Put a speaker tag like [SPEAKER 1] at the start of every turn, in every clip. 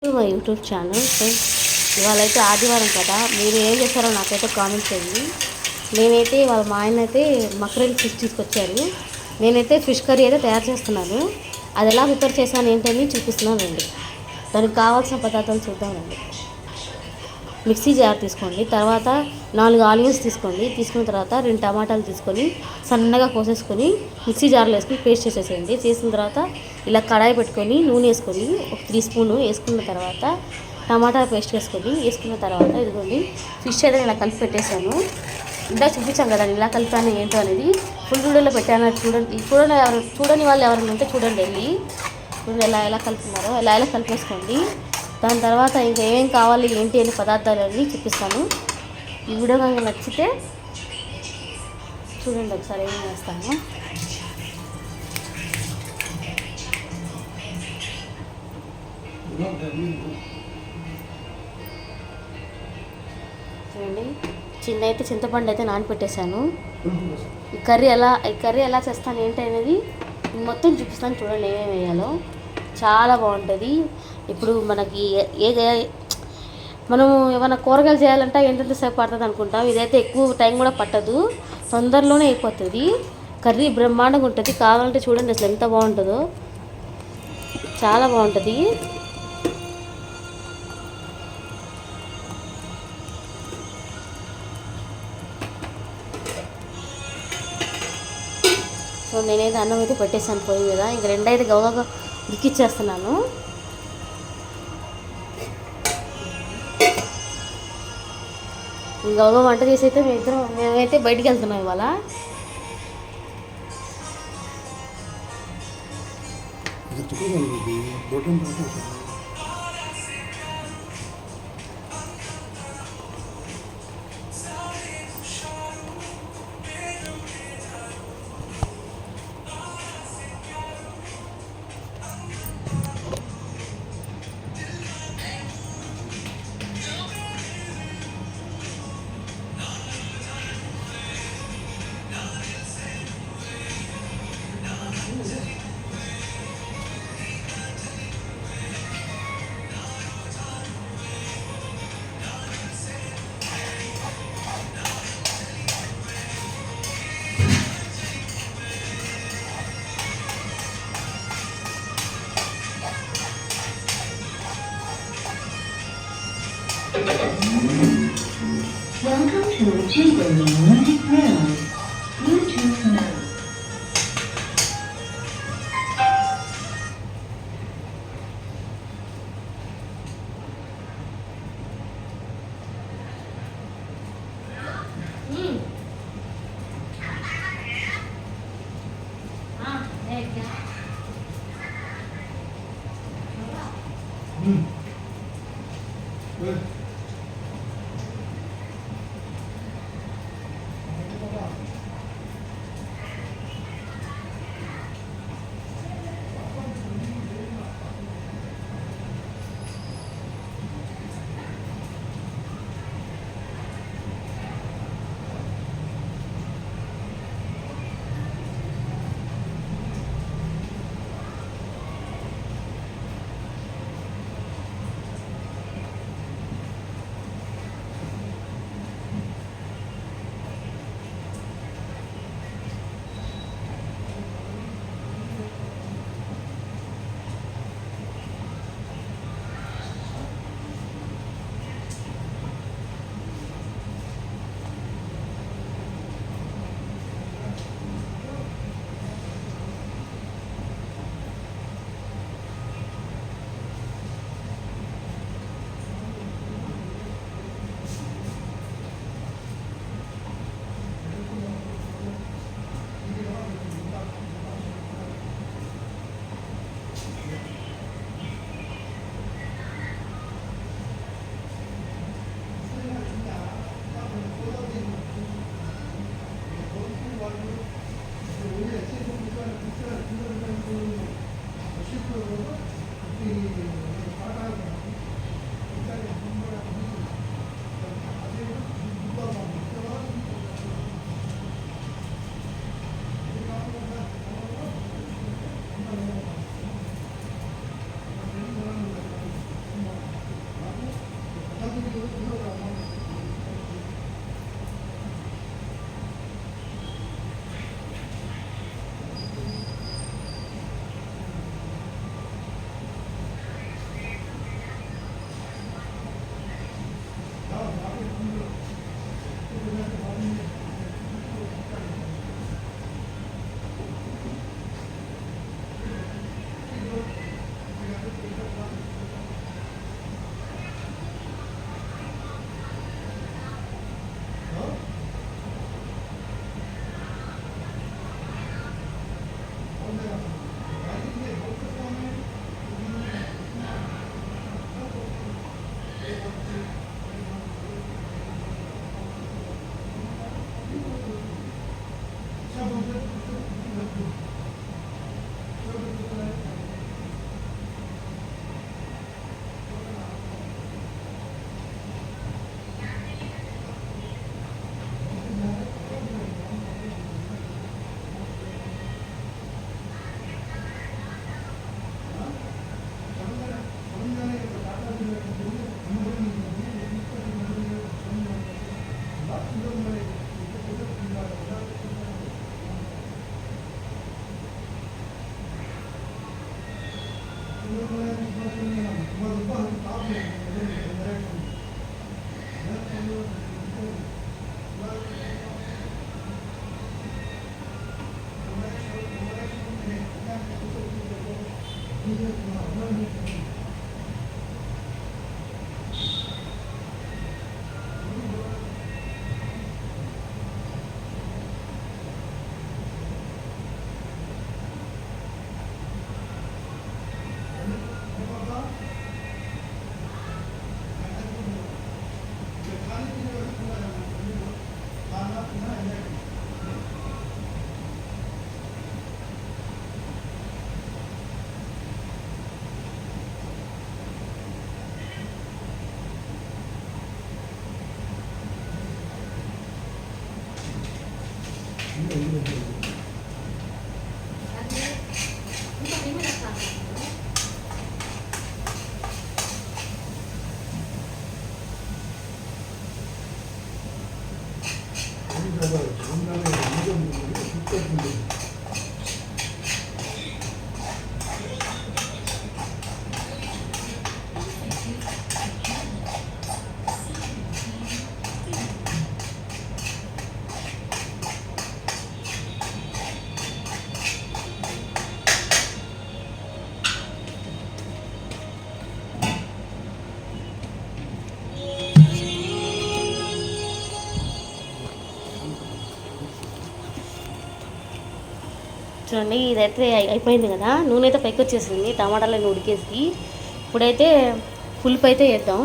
[SPEAKER 1] To my YouTube channel friends. ఇవాళ అయితే ఆదివారం కదా, మీరు ఏం చేస్తారో నాకైతే కామెంట్ చేయండి. నేనైతే వాళ్ళ మా ఆయన అయితే మక్రెల్ ఫిష్ తీసుకొచ్చారు. నేనైతే ఫిష్ కర్రీ అయితే తయారు చేస్తున్నాను. అది ఎలా ప్రిపేర్ చేశాను ఏంటని చూపిస్తున్నాను రండి. దానికి కావాల్సిన పదార్థాలు చూద్దామండి. మిక్సీ జార్ తీసుకోండి, తర్వాత 4 ఆనియన్స్ తీసుకోండి. తీసుకున్న తర్వాత 2 టమాటాలు తీసుకొని సన్నగా కోసేసుకొని మిక్సీ జార్లో వేసుకొని పేస్ట్ చేసేసేయండి. చేసిన తర్వాత ఇలా కడాయి పెట్టుకొని నూనె వేసుకొని ఒక 3 స్పూన్ వేసుకున్న తర్వాత టమాటా పేస్ట్ వేసుకున్న తర్వాత ఇదిగోండి ఫిష్ అయితే ఇలా కలిపి పెట్టేశాను. ఇందాక చూపించాను కదా ఇలా కలిపాను ఏంటో అనేది ఫుల్ వీడియోలో పెట్టాను. చూడని వాళ్ళు ఎవరైనా ఉంటే చూడండి, వెళ్ళి చూడండి ఎలా కలుపుతున్నారో ఎలా కలిపేసుకోండి. దాని తర్వాత ఇంకా ఏమేం కావాలి ఏంటి అనే పదార్థాలు అన్నీ చూపిస్తాను. ఈ వీడియో కనుక నచ్చితే చూడండి, ఒకసారి ఏం చేస్తాను. చూడండి, అయితే చింతపండు అయితే నానపెట్టేశాను. ఈ కర్రీ ఎలా చేస్తాను ఏంటి అనేది మొత్తం చూపిస్తాను. చూడండి ఏమేమి వేయాలో, చాలా బాగుంటుంది. ఇప్పుడు మనకి మనం ఏమైనా కూరగాయలు చేయాలంటే ఎంతెంత సేపు పడుతుంది అనుకుంటాం. ఇదైతే ఎక్కువ టైం కూడా పట్టదు, తొందరలోనే అయిపోతుంది. కర్రీ బ్రహ్మాండంగా ఉంటుంది. కావాలంటే చూడండి అసలు ఎంత బాగుంటుందో, చాలా బాగుంటుంది. సో నేనైతే అన్నం అయితే పెట్టేసాను పొయ్యి మీద. ఇంక 2 అయితే గవగా ఉడికిచ్చేస్తున్నాను. గవగా వంట చేసి అయితే మేమైతే బయటికి వెళ్తున్నాం ఇవాళ.
[SPEAKER 2] Welcome to Chamber Romantic Road. Bluetooth mode.
[SPEAKER 1] చూడండి ఇదైతే అయిపోయింది కదా, నూనె అయితే పైకి వచ్చేసింది టమాటాలను ఉడికేసి. ఇప్పుడైతే పులుపు అయితే వేద్దాం.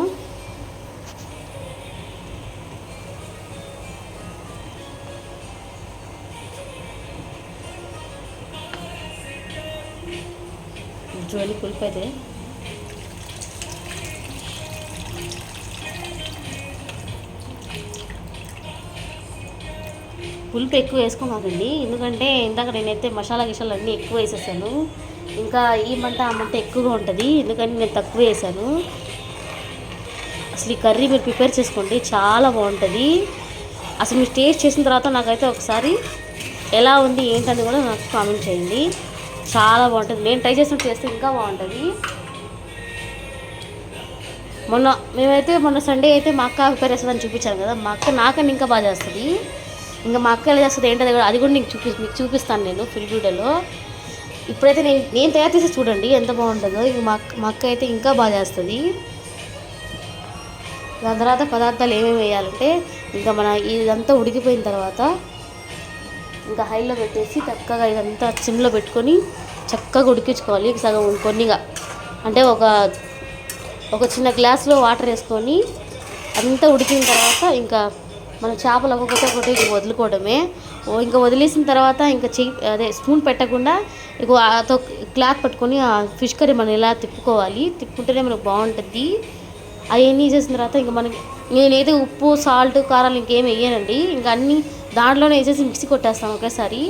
[SPEAKER 1] చూడండి పులుపు అయితే పులుపు ఎక్కువ వేసుకోమాకండి, ఎందుకంటే ఇందాక నేనైతే మసాలా గిసాలు అన్నీ ఎక్కువ వేసేసాను. ఇంకా ఈ మంట ఆ మంట ఎక్కువగా ఉంటుంది, ఎందుకంటే నేను తక్కువ వేసాను. అసలు ఈ కర్రీ మీరు ప్రిపేర్ చేసుకోండి, చాలా బాగుంటుంది. అసలు మీరు టేస్ట్ చేసిన తర్వాత నాకైతే ఒకసారి ఎలా ఉంది ఏంటని కూడా నాకు కామెంట్ చేయండి. చాలా బాగుంటుంది. నేను ట్రై చేసినట్టు చేస్తే ఇంకా బాగుంటుంది. మొన్న సండే అయితే మా అక్క ప్రిపేర్ చేస్తుందని చూపించాను కదా, మా అక్క నాకన్నా ఇంకా బాగా చేస్తుంది. ఇంకా మా అక్క ఎలా చేస్తుంది ఏంటది కూడా అది కూడా మీకు చూపిస్తాను నేను ఫుల్ వీడియోలో. ఇప్పుడైతే నేను తయారు చేసి చూడండి ఎంత బాగుంటుందో. ఇంక మా అక్క అయితే ఇంకా బాగా చేస్తుంది. దాని తర్వాత పదార్థాలు ఏమేమి వేయాలంటే, ఇంకా మన ఇదంతా ఉడికిపోయిన తర్వాత ఇంకా హైలో పెట్టేసి చక్కగా ఇదంతా సిమ్లో పెట్టుకొని చక్కగా ఉడికించుకోవాలి. సగం కొన్నిగా అంటే ఒక చిన్న గ్లాస్లో వాటర్ వేసుకొని అంతా ఉడికిన తర్వాత ఇంకా మన చేపలు ఒక్కొక్కటి వదులుకోవడమే. ఇంకా వదిలేసిన తర్వాత ఇంకా అదే స్పూన్ పెట్టకుండా క్లాత్ పట్టుకొని ఆ ఫిష్ కర్రీ మనం ఇలా తిప్పుకుంటేనే మనకు బాగుంటుంది. అవన్నీ చేసిన తర్వాత ఇంకా మనకి నేనైతే ఉప్పు సాల్ట్ కారాలు ఇంకేం వేయనండి, ఇంకా అన్నీ దాంట్లోనే వేసేసి మిక్సీ కొట్టేస్తాను ఒకేసారి.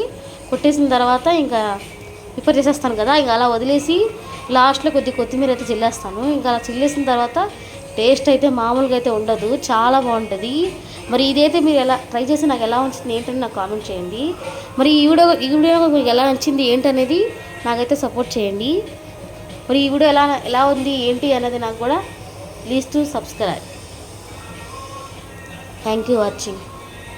[SPEAKER 1] కొట్టేసిన తర్వాత ఇంకా ప్రిపేర్ చేసేస్తాను కదా, ఇంకా అలా వదిలేసి లాస్ట్లో కొద్దిగా కొత్తిమీర అయితే చిల్లేస్తాను. ఇంకా అలా చిల్లేసిన తర్వాత టేస్ట్ అయితే మామూలుగా అయితే ఉండదు, చాలా బాగుంటుంది. మరి ఇదైతే మీరు ఎలా ట్రై చేసి నాకు ఎలా వచ్చింది ఏంటని నాకు కామెంట్ చేయండి. మరి ఈ వీడియో మీకు ఎలా నచ్చింది ఏంటనేది నాకైతే సపోర్ట్ చేయండి. మరి ఈ వీడియో ఎలా ఉంది ఏంటి అనేది నాకు కూడా please to subscribe. Thank you watching.